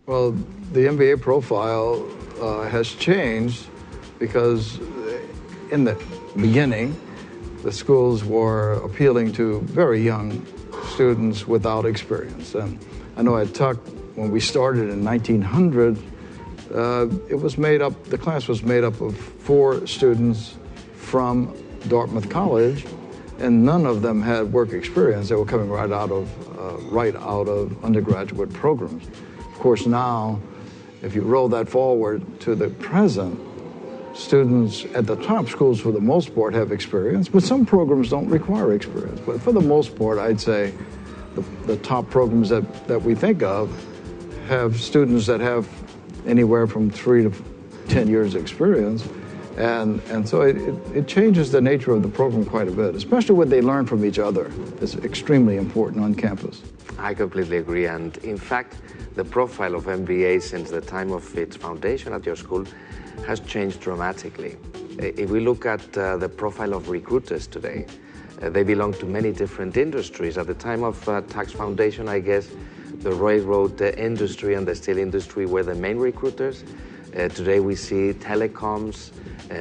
Well, the MBA profile has changed because in the beginning, the schools were appealing to very young students without experience. And I know at Tuck, when we started in 1900, the class was made up of 4 students from Dartmouth College, and none of them had work experience. They were coming right out of undergraduate programs. Of course, now, if you roll that forward to the present, students at the top schools, for the most part, have experience, but some programs don't require experience. But for the most part, I'd say the top programs that we think of have students that have anywhere from 3 to 10 years experience. And so it changes the nature of the program quite a bit, especially what they learn from each other. It's extremely important on campus. I completely agree. And in fact, the profile of MBA since the time of its foundation at your school has changed dramatically. If we look at the profile of recruiters today, they belong to many different industries. At the time of Tuck's foundation, I guess the railroad industry and the steel industry were the main recruiters. Today we see telecoms,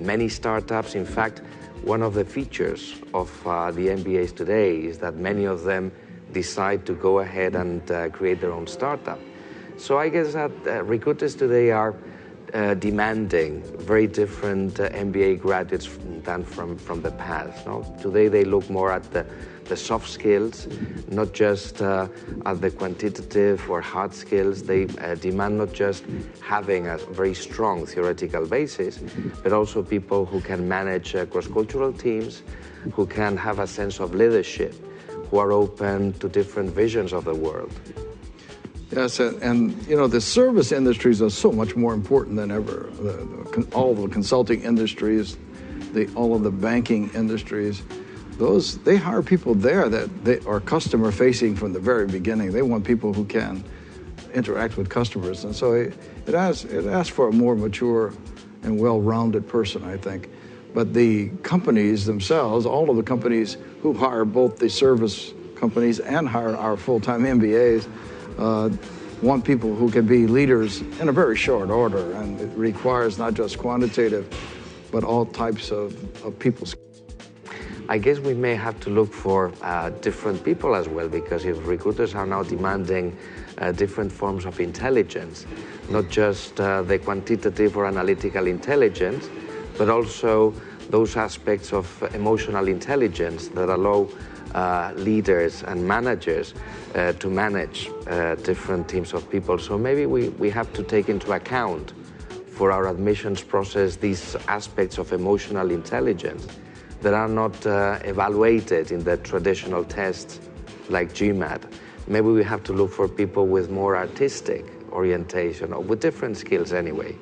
many startups. In fact, one of the features of the MBAs today is that many of them decide to go ahead and create their own startup. So I guess that recruiters today are demanding very different MBA graduates than from the past. No? Today they look more at the soft skills, not just at the quantitative or hard skills. They demand not just having a very strong theoretical basis, but also people who can manage cross-cultural teams, who can have a sense of leadership, who are open to different visions of the world. Yes, and you know, the service industries are so much more important than ever. All the consulting industries, all of the banking industries, they hire people there that they are customer facing from the very beginning. They want people who can interact with customers, and so it asks for a more mature and well-rounded person, I think. But the companies themselves, all of the companies who hire both the service companies and hire our full-time MBAs, want people who can be leaders in a very short order, and it requires not just quantitative, but all types of people. I guess we may have to look for different people as well, because if recruiters are now demanding different forms of intelligence, not just the quantitative or analytical intelligence, but also those aspects of emotional intelligence that allow leaders and managers to manage different teams of people. So maybe we have to take into account for our admissions process these aspects of emotional intelligence that are not evaluated in the traditional tests like GMAT. Maybe we have to look for people with more artistic orientation or with different skills anyway.